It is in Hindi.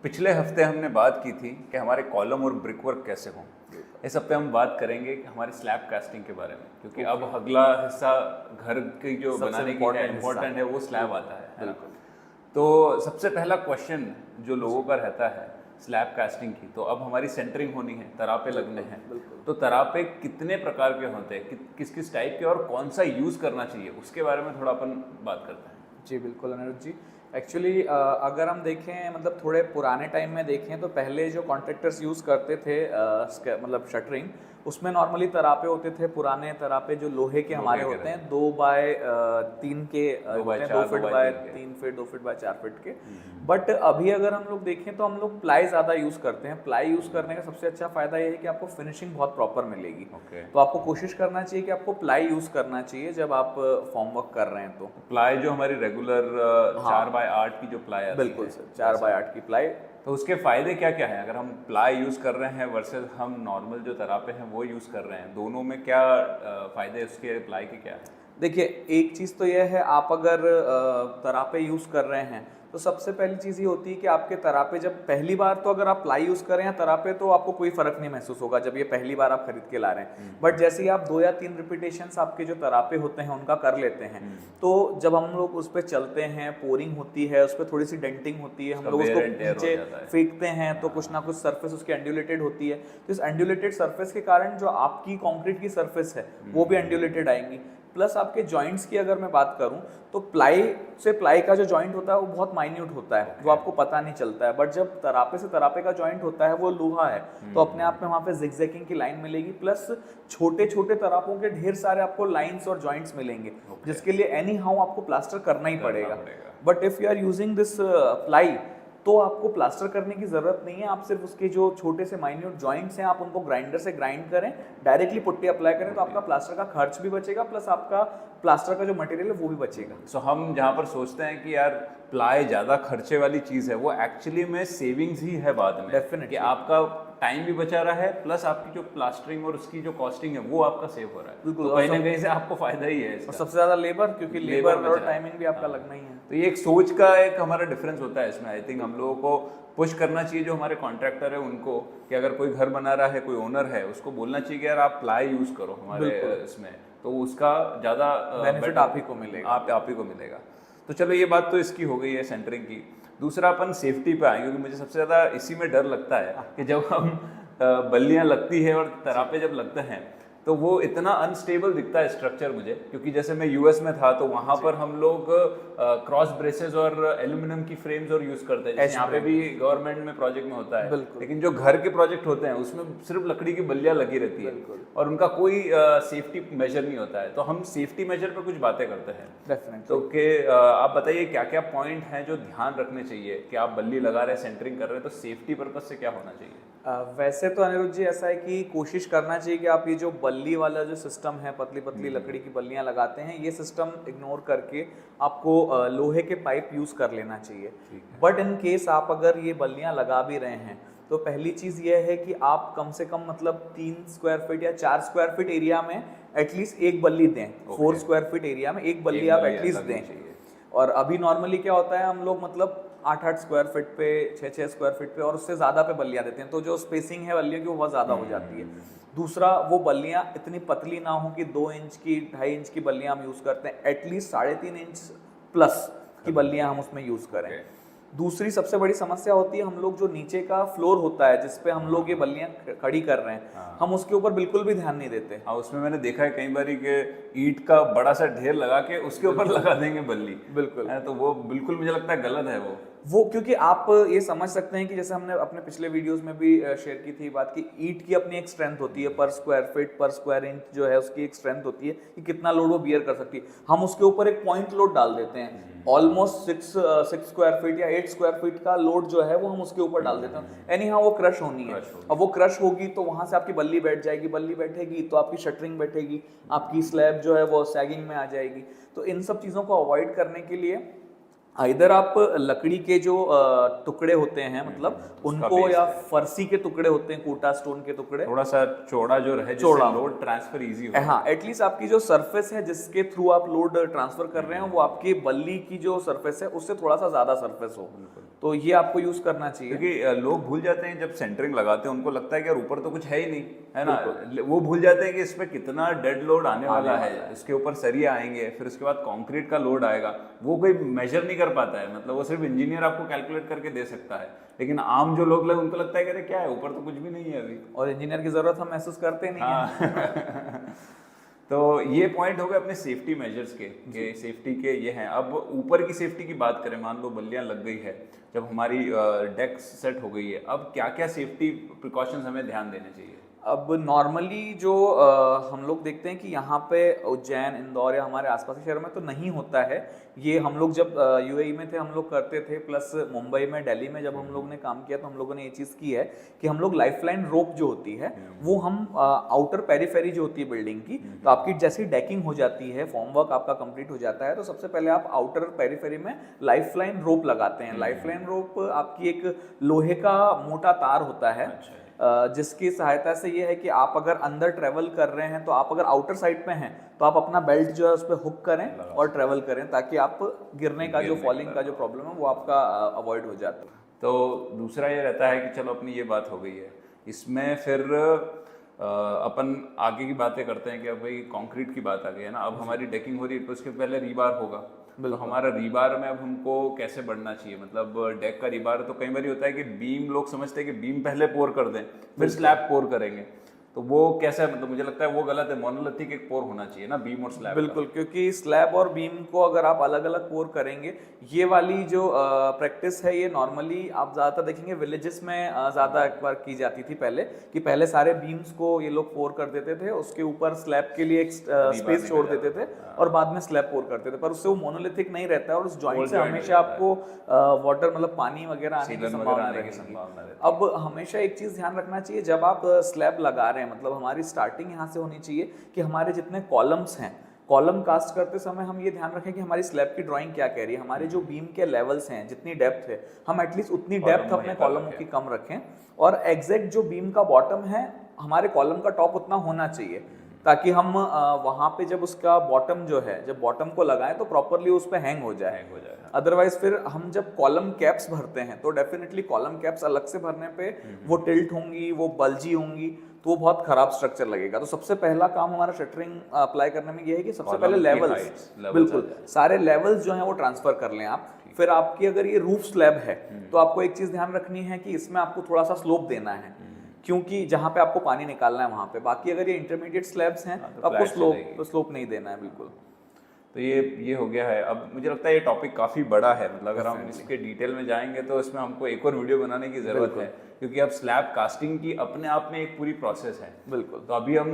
पिछले हफ्ते हमने बात की थी कि हमारे कॉलम और ब्रिक वर्क कैसे हों। इस हफ्ते हम बात करेंगे कि हमारी स्लैब कास्टिंग के बारे में, क्योंकि अब अगला हिस्सा घर की जो बनाने की इम्पोर्टेंट है वो स्लैब आता है ना। तो सबसे पहला क्वेश्चन जो लोगों का रहता है स्लैब कास्टिंग की, तो अब हमारी सेंटरिंग होनी है, तरापे लगने हैं, तो तरापे कितने प्रकार के होते हैं, किस किस टाइप के और कौन सा यूज़ करना चाहिए, उसके बारे में थोड़ा अपन बात करते हैं। जी बिल्कुल अनिरुद्ध जी। एक्चुअली अगर हम देखें मतलब थोड़े पुराने टाइम में देखें तो पहले जो कॉन्ट्रैक्टर्स यूज़ करते थे मतलब शटरिंग, उसमें नॉर्मली तरापे होते थे, पुराने तरापे जो लोहे के हमारे होते हैं 2x3 के होते हैं, 2 feet by 3 feet 2 feet by 4 feet के। बट अभी अगर हम लोग देखें तो हम लोग प्लाई ज़्यादा यूज़ करते हैं। प्लाई यूज़ करने का सबसे अच्छा फ़ायदा ये है कि आपको फिनिशिंग बहुत प्रॉपर मिलेगी। तो आपको कोशिश करना चाहिए कि आपको प्लाई यूज़ करना चाहिए जब आप फॉर्म वर्क कर रहे हैं। तो प्लाई जो हमारी रेगुलर 4x8 की जो प्लाई आती है, बिल्कुल सर, 4x8 की प्लाई। तो उसके फ़ायदे क्या क्या हैं अगर हम प्लाई यूज़ कर रहे हैं वर्सेस हम नॉर्मल जो तरापे हैं वो यूज़ कर रहे हैं, दोनों में क्या फ़ायदे उसके प्लाई के क्या है? देखिए, एक चीज़ तो यह है, आप अगर तरापे यूज़ कर रहे हैं तो सबसे पहली चीज़ ये होती है कि आपके तरापे जब पहली बार, तो अगर आप प्लाई यूज़ करें या तरापे तो आपको कोई फ़र्क नहीं महसूस होगा जब ये पहली बार आप खरीद के ला रहे हैं। बट जैसे ही आप 2 या 3 रिपीटेशंस आपके जो तरापे होते हैं उनका कर लेते हैं, तो जब हम लोग उस पर चलते हैं, पोरिंग होती है, उस पर थोड़ी सी डेंटिंग होती है, हम लोग उसको नीचे फेंकते हैं तो कुछ ना कुछ सर्फेस उसकी एंड्यूलेटेड होती है। तो इस एंड्यूलेटेड सर्फेस के कारण जो आपकी कॉन्क्रीट की सर्फेस है वो भी एंड्यूलेटेड आएंगी। प्लस आपके जॉइंट्स की अगर मैं बात करूं तो प्लाई का जो जॉइंट होता है वो बहुत माइन्यूट होता है, वो आपको पता नहीं चलता है। बट जब तरापे से तरापे का जॉइंट होता है वो लोहा है, तो अपने आप में वहाँ पे जिगजैगिंग की लाइन मिलेगी, प्लस छोटे छोटे तरापों के ढेर सारे आपको लाइंस और जॉइंट्स मिलेंगे, जिसके लिए एनी हाउ आपको प्लास्टर करना ही पड़ेगा। But if you are using this ply तो आपको प्लास्टर करने की ज़रूरत नहीं है। आप सिर्फ उसके जो छोटे से माइन्यूट जॉइंट्स हैं आप उनको ग्राइंडर से ग्राइंड करें, डायरेक्टली पुट्टी अप्लाई करें, तो आपका प्लास्टर का खर्च भी बचेगा, प्लस आपका प्लास्टर का जो मटेरियल है वो भी बचेगा। सो हम जहाँ पर सोचते हैं कि यार प्लाई ज़्यादा खर्चे वाली चीज़ है, वो एक्चुअली में सेविंग्स ही है बाद में। डेफिनेटली आपका टाइम भी बचा रहा है, प्लस आपकी जो प्लास्टरिंग और उसकी जो कॉस्टिंग है वो आपका सेव हो रहा है। बिल्कुल, तो कहीं ना कहीं से आपको फायदा ही है इसका। और सबसे ज़्यादा लेबर, क्योंकि लेबर और टाइमिंग भी आपका लगना ही है। तो ये एक सोच का एक हमारा डिफरेंस होता है इसमें। आई थिंक हम लोगों को पुश करना चाहिए जो हमारे कॉन्ट्रैक्टर है उनको, कि अगर कोई घर बना रहा है, कोई ओनर है, उसको बोलना चाहिए कि यार आप प्लाई यूज़ करो हमारे इसमें, तो उसका ज़्यादा बेनिफिट आप ही को मिलेगा। आप ही को मिलेगा। तो चलो ये बात तो इसकी हो गई है सेंटरिंग की। दूसरा अपन सेफ्टी पे आए, क्योंकि मुझे सबसे ज़्यादा इसी में डर लगता है कि जब हम बल्लियाँ लगती है और तरापे जब लगते हैं तो वो इतना अनस्टेबल दिखता है स्ट्रक्चर मुझे, क्योंकि जैसे मैं यूएस में था तो वहाँ पर हम लोग क्रॉस ब्रेसेस और एल्यूमिनियम की फ्रेम्स और यूज़ करते हैं, जैसे यहाँ पे भी गवर्नमेंट में प्रोजेक्ट में होता है। लेकिन जो घर के प्रोजेक्ट होते हैं उसमें सिर्फ लकड़ी की बल्लियाँ लगी रहती है और उनका कोई सेफ्टी मेजर नहीं होता है। तो हम सेफ्टी मेजर पर कुछ बातें करते हैं। तो आप बताइए क्या क्या पॉइंट हैं जो ध्यान रखने चाहिए कि आप बल्ली लगा रहे हैं, सेंटरिंग कर रहे हैं, तो सेफ्टी पर्पज से क्या होना चाहिए? वैसे तो अनिरुद्ध जी ऐसा है कि कोशिश करना चाहिए कि आप ये जो बल्ली वाला जो सिस्टम है, पतली पतली लकड़ी की बल्लियां लगाते हैं, ये सिस्टम इग्नोर करके आपको लोहे के पाइप यूज़ कर लेना चाहिए। बट इन केस आप अगर ये बल्लियां लगा भी रहे हैं तो पहली चीज़ ये है कि आप कम से कम मतलब 3 स्क्वायर फीट या 4 स्क्वायर फीट एरिया में एटलीस्ट एक बल्ली दें। 4 स्क्वायर फीट एरिया में एक बल्ली आप एटलीस्ट दें। और अभी नॉर्मली क्या होता है, हम लोग मतलब 8-8 स्क्वायर फीट पे, 6-6 स्क्वायर फीट पे और उससे ज़्यादा पे बल्लियाँ देते हैं, तो जो स्पेसिंग है बल्लियों की वो बहुत ज़्यादा हो जाती है। दूसरा, वो बल्लियाँ इतनी पतली ना हो कि 2 इंच की, 2.5 इंच की बल्लियाँ हम यूज़ करते हैं, एटलीस्ट 3.5 इंच प्लस की बल्लियाँ हम उसमें यूज़ करें। दूसरी सबसे बड़ी समस्या होती है, हम लोग जो नीचे का फ्लोर होता है जिसपे हम लोग ये बल्लियाँ खड़ी कर रहे हैं, हम उसके ऊपर बिल्कुल भी ध्यान नहीं देते। हाँ, उसमें मैंने देखा है कई बार कि ईंट का बड़ा सा ढेर लगा के उसके ऊपर लगा देंगे बल्ली। बिल्कुल, तो वो बिल्कुल मुझे लगता है गलत है वो क्योंकि आप ये समझ सकते हैं कि जैसे हमने अपने पिछले वीडियोस में भी शेयर की थी बात कि ईंट की अपनी एक स्ट्रेंथ होती है, पर स्क्वायर फीट पर स्क्वायर इंच जो है उसकी एक स्ट्रेंथ होती है कि कितना लोड वो बियर कर सकती है। हम उसके ऊपर एक पॉइंट लोड डाल देते हैं, ऑलमोस्ट 6 स्क्वायर फीट या 8 स्क्वायर फीट का लोड जो है वो हम उसके ऊपर डाल देते हैं। एनी हाँ वो क्रश होनी है। अब वो क्रश होगी तो वहां से आपकी बल्ली बैठ जाएगी, बल्ली बैठेगी तो आपकी शटरिंग बैठेगी, आपकी स्लैब जो है वो सैगिंग में आ जाएगी। तो इन सब चीज़ों को अवॉइड करने के लिए इधर आप लकड़ी के जो टुकड़े होते हैं मतलब उनको, या फरसी के टुकड़े होते हैं, कोटा स्टोन के टुकड़े, थोड़ा सा चौड़ा जो रहे, जिससे लोड ट्रांसफर इजी हो। हाँ, एटलीस्ट आपकी जो सरफेस है जिसके थ्रू आप लोड ट्रांसफर कर रहे हैं वो आपकी बल्ली की जो सरफेस है उससे थोड़ा सा ज्यादा सरफेस हो, तो ये आपको यूज करना चाहिए। क्योंकि लोग भूल जाते हैं जब सेंटरिंग लगाते हैं, उनको लगता है कि यार ऊपर तो कुछ है ही नहीं, है ना, वो भूल जाते हैं कि इस पे कितना डेड लोड आने वाला है, इसके ऊपर सरिया आएंगे, फिर उसके बाद कंक्रीट का लोड आएगा, वो कोई मेजर नहीं कर पाता है, मतलब वो सिर्फ इंजीनियर आपको कैलकुलेट करके दे सकता है, लेकिन आम जो लोग उनको लगता है कि अरे क्या है, ऊपर तो कुछ भी नहीं है अभी, और इंजीनियर की जरूरत हम महसूस करते नहीं है। तो ये पॉइंट हो गए अपने सेफ्टी मेजर्स के सेफ्टी के ये हैं। अब ऊपर की सेफ्टी की बात करें, मान लो बल्लियां लग गई है, जब हमारी डेक सेट हो गई है, अब क्या क्या सेफ्टी प्रिकॉशंस हमें ध्यान देने चाहिए? अब नॉर्मली जो हम लोग देखते हैं कि यहाँ पे उज्जैन, इंदौर या हमारे आसपास के शहरों में तो नहीं होता है ये। हम लोग जब यूएई में थे हम लोग करते थे, प्लस मुंबई में, दिल्ली में जब हम लोग ने काम किया तो हम लोगों ने ये चीज़ की है कि हम लोग लाइफलाइन रोप जो होती है वो हम आउटर पेरिफेरी जो होती है बिल्डिंग की, तो आपकी जैसी डेकिंग हो जाती है, फॉर्मवर्क आपका कंप्लीट हो जाता है, तो सबसे पहले आप आउटर पेरिफेरी में लाइफलाइन रोप लगाते हैं। लाइफलाइन रोप आपकी एक लोहे का मोटा तार होता है जिसकी सहायता से ये है कि आप अगर अंदर ट्रेवल कर रहे हैं, तो आप अगर आउटर साइड पे हैं तो आप अपना बेल्ट जो है उस पर हुक करें और ट्रेवल करें, ताकि आप गिरने का जो फॉलिंग का जो प्रॉब्लम है वो आपका अवॉइड हो जाता है। तो दूसरा ये रहता है कि चलो अपनी ये बात हो गई है, इसमें फिर अपन आगे की बातें करते हैं कि अब भाई कंक्रीट की बात आ गई है ना, अब हमारी डेकिंग हो रही है तो उसके पहले रीबार होगा, तो हमारा रीबार में अब हमको कैसे बढ़ना चाहिए? मतलब डेक का रीबार तो कई बार होता है कि बीम, लोग समझते हैं कि बीम पहले पोर कर दें फिर स्लैब पोर करेंगे, तो वो कैसा, मतलब मुझे लगता है वो गलत है, मोनोलिथिक एक पोर होना चाहिए ना बीम और स्लैब। बिल्कुल, क्योंकि स्लैब और बीम को अगर आप अलग अलग पोर करेंगे, ये वाली जो प्रैक्टिस है ये नॉर्मली आप ज़्यादातर देखेंगे विलेजेस में ज़्यादा एक बार की जाती थी पहले, कि पहले सारे बीम्स को ये लोग पोर कर देते थे, उसके ऊपर स्लैब के लिए एक स्पेस छोड़ देते थे और बाद में स्लैब पोर करते थे, पर उससे वो मोनोलिथिक नहीं रहता है और उस जॉइंट से हमेशा आपको वाटर मतलब पानी वगैरह आने की संभावना रहती है। अब हमेशा एक चीज़ ध्यान रखना चाहिए, जब आप स्लैब लगा रहे हैं, मतलब हमारी स्टार्टिंग यहाँ से होनी चाहिए कि हमारे जितने कॉलम्स हैं, कॉलम कास्ट करते समय हम ये ध्यान रखें कि हमारी स्लैब की ड्राइंग क्या कह रही है, हमारे जो बीम के लेवल्स हैं, जितनी डेप्थ है, हम एटलीस्ट उतनी डेप्थ अपने कॉलमों की कम रखें, और एग्जैक्ट जो बीम का बॉटम है हमारे कॉलम का टॉप उतना होना चाहिए, ताकि हम वहाँ पे जब उसका बॉटम जो है, जब बॉटम को लगाएं तो प्रॉपरली उस पर हैंग हो जाए। अदरवाइज फिर हम जब कॉलम कैप्स भरते हैं तो डेफिनेटली कॉलम कैप्स अलग से भरने पे वो टिल्ट होंगी, वो बल्जी होंगी, तो वो बहुत खराब स्ट्रक्चर लगेगा। तो सबसे पहला काम हमारा शटरिंग अप्लाई करने में ये है कि सबसे पहले लेवल्स, बिल्कुल सारे लेवल्स जो हैं वो ट्रांसफर कर लें आप। फिर आपकी अगर ये रूफ स्लैब है तो आपको एक चीज़ ध्यान रखनी है कि इसमें आपको थोड़ा सा स्लोप देना है, क्योंकि जहाँ पे आपको पानी निकालना है वहाँ पे, बाकी अगर ये इंटरमीडिएट स्लैब्स हैं तो आपको स्लोप नहीं देना है बिल्कुल। तो ये हो गया है। अब मुझे लगता है ये टॉपिक काफ़ी बड़ा है, मतलब अगर हम इसके डिटेल में जाएंगे तो इसमें हमको एक और वीडियो बनाने की ज़रूरत है, क्योंकि अब स्लैब कास्टिंग की अपने आप में एक पूरी प्रोसेस है। बिल्कुल, तो अभी हम